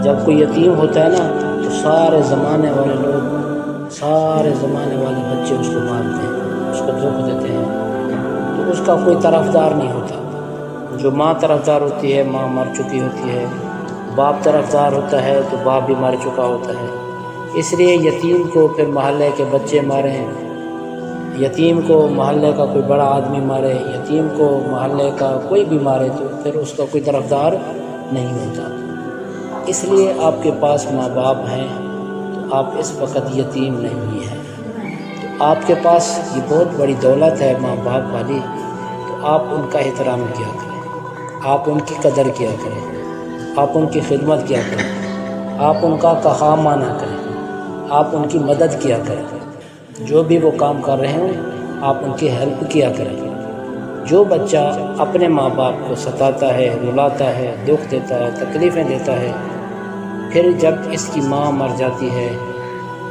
جب کوئی یتیم ہوتا ہے نا تو سارے زمانے والے لوگ، سارے زمانے والے بچے اس کو مارتے ہیں، اس کو دھوکہ دیتے ہیں، تو اس کا کوئی طرفدار نہیں ہوتا۔ جو ماں طرفدار ہوتی ہے، ماں مر چکی ہوتی ہے، باپ طرفدار ہوتا ہے تو باپ بھی مر چکا ہوتا ہے۔ اس لیے یتیم کو پھر محلے کے بچے ماریں، یتیم کو محلے کا کوئی بڑا آدمی مارے، یتیم کو محلے کا کوئی بھی مارے تو پھر اس کا کوئی طرفدار نہیں ہوتا۔ اس لیے آپ کے پاس ماں باپ ہیں تو آپ اس وقت یتیم نہیں ہیں۔ تو آپ کے پاس یہ بہت بڑی دولت ہے ماں باپ والی، تو آپ ان کا احترام کیا کریں، آپ ان کی قدر کیا کریں، آپ ان کی خدمت کیا کریں، آپ ان کا کہا نہ کریں، آپ ان کی مدد کیا کریں۔ جو بھی وہ کام کر رہے ہوں آپ ان کی ہیلپ کیا کریں۔ جو بچہ اپنے ماں باپ کو ستاتا ہے، رلاتا ہے، دکھ دیتا ہے، تکلیفیں دیتا ہے، پھر جب اس کی ماں مر جاتی ہے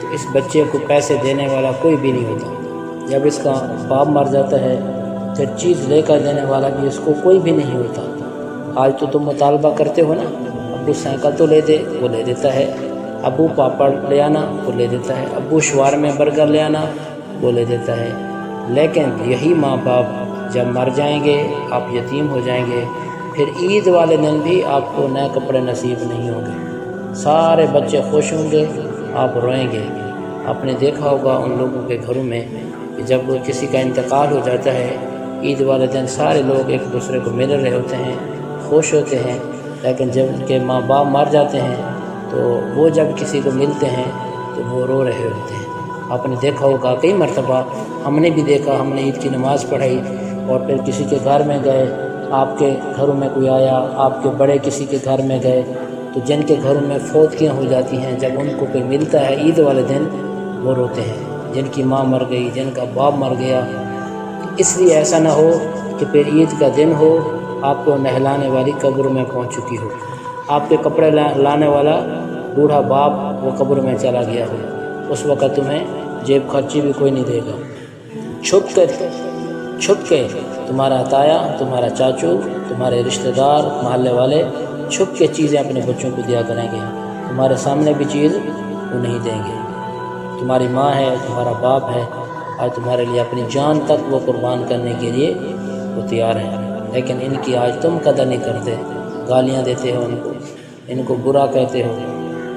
تو اس بچے کو پیسے دینے والا کوئی بھی نہیں ہوتا۔ جب اس کا باپ مر جاتا ہے پھر چیز لے کر دینے والا بھی اس کو کوئی بھی نہیں ہوتا۔ آج تو تم مطالبہ کرتے ہو نا، ابو سائیکل تو لے دے، وہ لے دیتا ہے، ابو پاپڑ لے آنا، وہ لے دیتا ہے، ابو شوار میں برگر لے آنا، وہ لے دیتا ہے۔ لیکن یہی ماں باپ جب مر جائیں گے، آپ یتیم ہو جائیں گے، پھر عید والے دن بھی آپ کو نئے کپڑے نصیب نہیں ہوں گے۔ سارے بچے خوش ہوں گے، آپ روئیں گے۔ آپ نے دیکھا ہوگا ان لوگوں کے گھروں میں کہ جب کسی کا انتقال ہو جاتا ہے، عید والے دن سارے لوگ ایک دوسرے کو مل رہے ہوتے ہیں، خوش ہوتے ہیں، لیکن جب ان کے ماں باپ مر جاتے ہیں تو وہ جب کسی کو ملتے ہیں تو وہ رو رہے ہوتے ہیں۔ آپ نے دیکھا ہوگا کئی مرتبہ، ہم نے بھی دیکھا، ہم نے عید کی نماز پڑھائی اور پھر کسی کے گھر میں گئے، آپ کے گھروں میں کوئی آیا، آپ کے بڑے کسی کے گھر میں گئے، تو جن کے گھروں میں فوتیاں ہو جاتی ہیں جب ان کو کوئی ملتا ہے عید والے دن وہ روتے ہیں، جن کی ماں مر گئی، جن کا باپ مر گیا۔ اس لیے ایسا نہ ہو کہ پھر عید کا دن ہو آپ کو نہلانے والی قبر میں پہنچ چکی ہو، آپ کے کپڑے لانے والا بوڑھا باپ وہ قبر میں چلا گیا ہو، اس وقت تمہیں جیب خرچی بھی کوئی نہیں دے گا۔ چھپ کے تمہارا تایا، تمہارا چاچو، تمہارے رشتہ دار، محلے والے چھپ کے چیزیں اپنے بچوں کو دیا کریں گے، تمہارے سامنے بھی چیز وہ نہیں دیں گے۔ تمہاری ماں ہے، تمہارا باپ ہے، آج تمہارے لیے اپنی جان تک وہ قربان کرنے کے لیے وہ تیار ہیں، لیکن ان کی آج تم قدر نہیں کرتے، گالیاں دیتے ہو ان کو برا کہتے ہو۔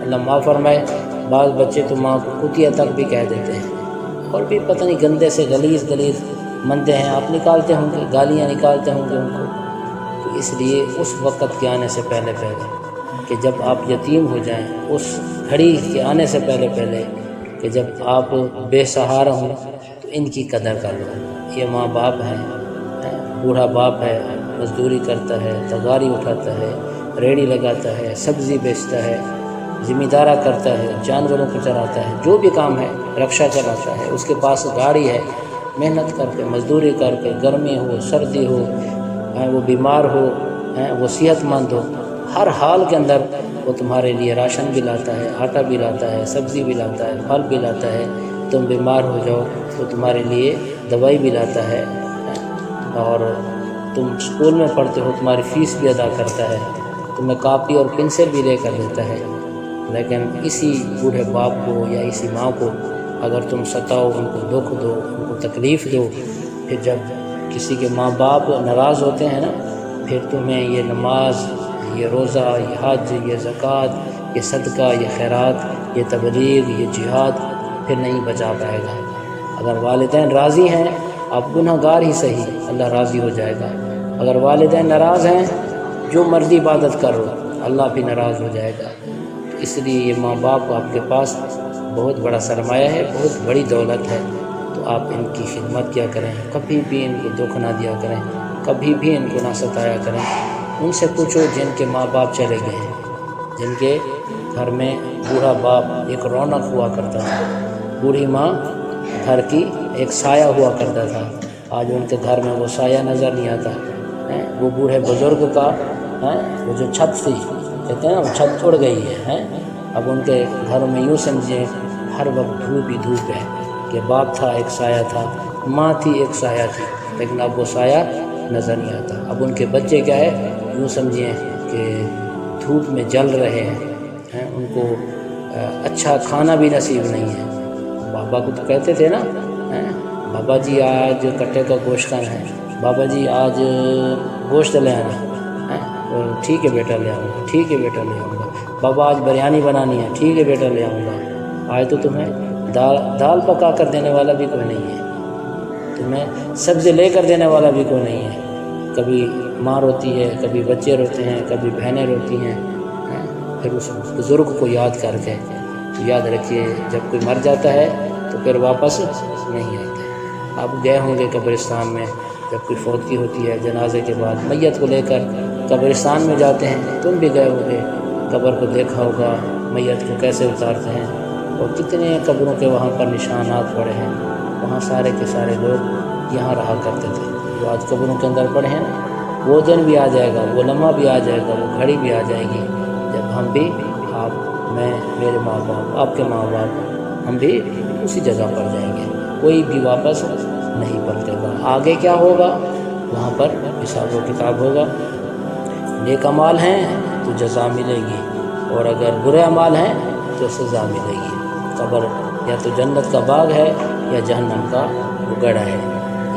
اللہ معاف فرمائے، بعض بچے تو ماں کو کتیا تک بھی کہہ دیتے ہیں، اور بھی پتہ نہیں گندے سے غلیظ مندے ہیں، آپ نکالتے ہوں گے، گالیاں نکالتے ہوں گے ان کو۔ تو اس لیے اس وقت کے آنے سے پہلے کہ جب آپ یتیم ہو جائیں، اس گھڑی کے آنے سے پہلے کہ جب آپ بے سہارا ہوں تو ان کی قدر کر لو۔ یہ ماں باپ ہیں، بوڑھا باپ ہے، مزدوری کرتا ہے، تغاری اٹھاتا ہے، ریڑھی لگاتا ہے، سبزی بیچتا ہے، ذمہ دارہ کرتا ہے، جانوروں کو چراتا ہے، جو بھی کام ہے، رکشہ چلاتا ہے، اس کے پاس گاڑی ہے، محنت کر کے، مزدوری کر کے، گرمی ہو، سردی ہو، وہ بیمار ہو، وہ صحت مند ہو، ہر حال کے اندر وہ تمہارے لیے راشن بھی لاتا ہے، آٹا بھی لاتا ہے، سبزی بھی لاتا ہے، پھل بھی لاتا ہے۔ تم بیمار ہو جاؤ تو تمہارے لیے دوائی بھی لاتا ہے، اور تم اسکول میں پڑھتے ہو تمہاری فیس بھی ادا کرتا ہے، تمہیں کاپی اور پنسل بھی لے کر دیتا ہے۔ لیکن اسی بوڑھے باپ کو یا اسی ماں کو اگر تم ستاؤ، ان کو دکھ دو، ان کو تکلیف دو، پھر جب کسی کے ماں باپ ناراض ہوتے ہیں نا، پھر تمہیں یہ نماز، یہ روزہ، یہ حج، یہ زکوٰۃ، یہ صدقہ، یہ خیرات، یہ تبلیغ، یہ جہاد پھر نہیں بچا پائے گا۔ اگر والدین راضی ہیں، آپ گناہ گار ہی صحیح، اللہ راضی ہو جائے گا۔ اگر والدین ناراض ہیں، جو مرضی عبادت کرو، اللہ بھی ناراض ہو جائے گا۔ تو اس لیے یہ ماں باپ آپ کے پاس بہت بڑا سرمایہ ہے، بہت بڑی دولت ہے، تو آپ ان کی خدمت کیا کریں، کبھی بھی ان کو دکھ نہ دیا کریں، کبھی بھی ان کو نہ ستایا کریں۔ ان سے پوچھو جن کے ماں باپ چلے گئے ہیں، جن کے گھر میں بوڑھا باپ ایک رونق ہوا کرتا تھا، بوڑھی ماں گھر کی ایک سایہ ہوا کرتا تھا، آج ان کے گھر میں وہ سایہ نظر نہیں آتا۔ وہ بوڑھے بزرگ کا وہ جو چھت تھی، کہتے ہیں نا وہ چھت اڑ گئی ہے، اب ان کے گھروں میں یوں سمجھیں ہر وقت دھوپ ہی دھوپ ہے، کہ باپ تھا ایک سایہ تھا، ماں تھی ایک سایہ تھی، لیکن اب وہ سایہ نظر نہیں آتا۔ اب ان کے بچے کیا ہے، یوں سمجھیں کہ دھوپ میں جل رہے ہیں، ہیں ان کو اچھا کھانا بھی نصیب نہیں ہے۔ بابا کو تو کہتے تھے نا، بابا جی آج کٹے کا گوشت کھانا ہے، بابا جی آج گوشت لے آنا، ٹھیک ہے بیٹا لے آؤں گا، ٹھیک ہے بیٹا لے آؤں گا، بابا آج بریانی بنانی ہے، ٹھیک ہے بیٹا لے آؤں گا۔ آج تو تمہیں دال پکا کر دینے والا بھی کوئی نہیں ہے، تمہیں سبزی لے کر دینے والا بھی کوئی نہیں ہے۔ کبھی ماں روتی ہے، کبھی بچے روتے ہیں، کبھی بہنیں روتی ہیں، پھر اس بزرگ کو یاد کر کے یاد رکھیے جب کوئی مر جاتا ہے تو پھر واپس نہیں آتا۔ آپ گئے ہوں گے قبرستان میں، جب کوئی فوتگی ہوتی ہے جنازے کے بعد میت کو لے کر قبرستان میں جاتے ہیں، تم بھی گئے ہوں گے، قبر کو دیکھا ہوگا میت کو کیسے اتارتے ہیں، اور کتنے قبروں کے وہاں پر نشانات پڑے ہیں۔ وہاں سارے کے سارے لوگ یہاں رہا کرتے تھے، جو آج قبروں کے اندر پڑے ہیں نا، وہ دن بھی آ جائے گا، وہ لمحہ بھی آ جائے گا، وہ گھڑی بھی آ جائے گی جب ہم بھی، آپ، میں، میرے ماں باپ، آپ کے ماں باپ، ہم بھی اسی جگہ پر جائیں گے، کوئی بھی واپس نہیں پلٹے گا۔ آگے کیا ہوگا؟ وہاں پر حساب و کتاب ہوگا۔ نیک اعمال ہیں تو جزا ملے گی، اور اگر برے اعمال ہیں تو سزا ملے گی۔ قبر یا تو جنت کا باغ ہے یا جہنم کا گڑھا ہے۔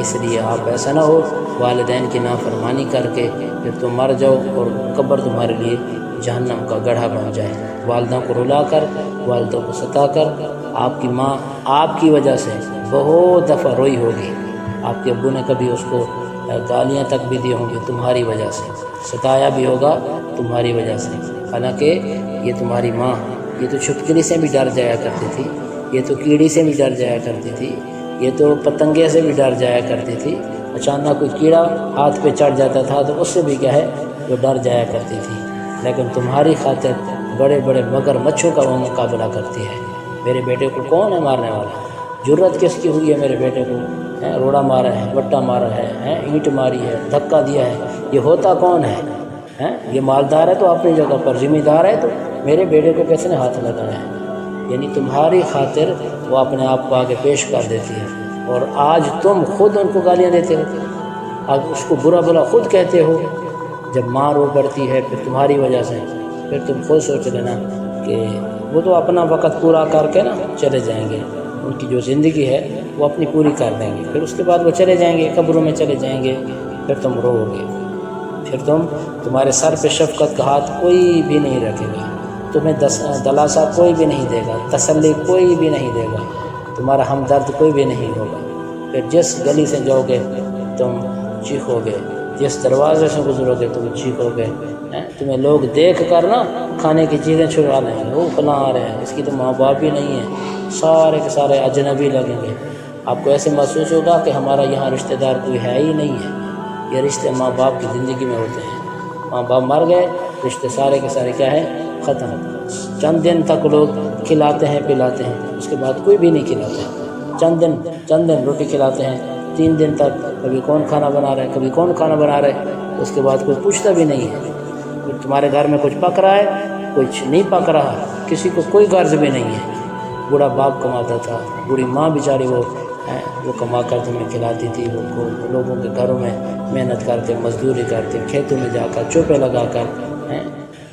اس لیے آپ ایسا نہ ہو والدین کی نافرمانی کر کے پھر تم مر جاؤ اور قبر تمہارے لیے جہنم کا گڑھا بن جائے۔ والدہ کو رلا کر، والدوں کو ستا کر، آپ کی ماں آپ کی وجہ سے بہت دفعہ روئی ہوگی، آپ کے ابو نے کبھی اس کو گالیاں تک بھی دی ہوں گی تمہاری وجہ سے، ستایا بھی ہوگا تمہاری وجہ سے۔ حالانکہ یہ تمہاری ماں، یہ تو چھپکلی سے بھی ڈر جایا کرتی تھی، یہ تو کیڑی سے بھی ڈر جایا کرتی تھی، یہ تو پتنگے سے بھی ڈر جایا کرتی تھی، اچانک کوئی کیڑا ہاتھ پہ چڑھ جاتا تھا تو اس سے بھی کیا ہے وہ ڈر جایا کرتی تھی، لیکن تمہاری خاطر بڑے بڑے مگر مچھوں کا وہ مقابلہ کرتی ہے۔ میرے بیٹے کو کون ہے مارنے والا؟ جرت کس کی ہوئی ہے میرے بیٹے کو؟ روڑا مارا ہے، وٹا مارا ہے، اینٹ ماری ہے، دھکا دیا ہے، یہ ہوتا کون ہے؟ یہ مالدار ہے تو اپنی جگہ پر، ذمہ دار ہے تو میرے بیٹے کو کس نے ہاتھ لگایا ہے؟ یعنی تمہاری خاطر وہ اپنے آپ کو آگے پیش کر دیتی ہے، اور آج تم خود ان کو گالیاں دیتے ہو، اب اس کو برا بلا خود کہتے ہو۔ جب ماں رو پڑتی ہے پھر تمہاری وجہ سے، پھر تم خود سوچ لینا کہ وہ تو اپنا وقت پورا کر کے نا چلے جائیں گے، ان کی جو زندگی ہے وہ اپنی پوری کر دیں گے، پھر اس کے بعد وہ چلے جائیں گے، قبروں میں چلے جائیں گے، پھر تم رو گے، پھر تمہارے سر پہ شفقت کا ہاتھ کوئی بھی نہیں رکھے گا، تمہیں دلاسا کوئی بھی نہیں دے گا، تسلی کوئی بھی نہیں دے گا، تمہارا ہمدرد کوئی بھی نہیں ہوگا۔ پھر جس گلی سے جاؤ گے تم چیخو گے، جس دروازے سے گزرو گے تم چیخو گے، تمہیں لوگ دیکھ کر نا کھانے کی چیزیں چھڑوا لیں گے، وہ فلاں آ رہے ہیں، اس کی تو ماں باپ بھی نہیں ہے، سارے کے سارے اجنبی لگیں گے۔ آپ کو ایسے محسوس ہوگا کہ ہمارا یہاں رشتہ دار کوئی ہے ہی نہیں ہے۔ یہ رشتے ماں باپ کی زندگی میں ہوتے ہیں، ماں باپ مر گئے، رشتے سارے کے سارے کیا ہیں؟ ختم۔ چند دن تک لوگ کھلاتے ہیں پلاتے ہیں، اس کے بعد کوئی بھی نہیں کھلاتا، چند دن روٹی کھلاتے ہیں، 3 دن تک کبھی کون کھانا بنا رہا ہے، کبھی کون کھانا بنا رہا ہے، اس کے بعد کوئی پوچھتا بھی نہیں ہے۔ تمہارے گھر میں کچھ پک رہا ہے، کچھ نہیں پک رہا، کسی کو کوئی غرض بھی نہیں ہے۔ بوڑھا باپ کماتا تھا، بوڑھی ماں بیچاری وہ کما کر تمہیں کھلاتی تھی، وہ لوگوں کے گھروں میں محنت کرتے، مزدوری کرتے، کھیتوں میں جا کر چوپے لگا کر،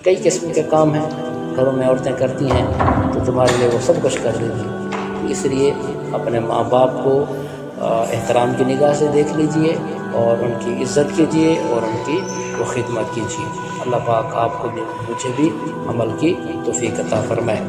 کئی قسم کے کام ہیں گھروں میں عورتیں کرتی ہیں، تو تمہارے لیے وہ سب کچھ کر دیتی۔ اس لیے اپنے ماں باپ کو احترام کی نگاہ سے دیکھ لیجئے، اور ان کی عزت کیجئے، اور ان کی وہ خدمت کیجئے۔ اللہ پاک آپ کو بھی مجھے بھی عمل کی توفیق عطا فرمائے۔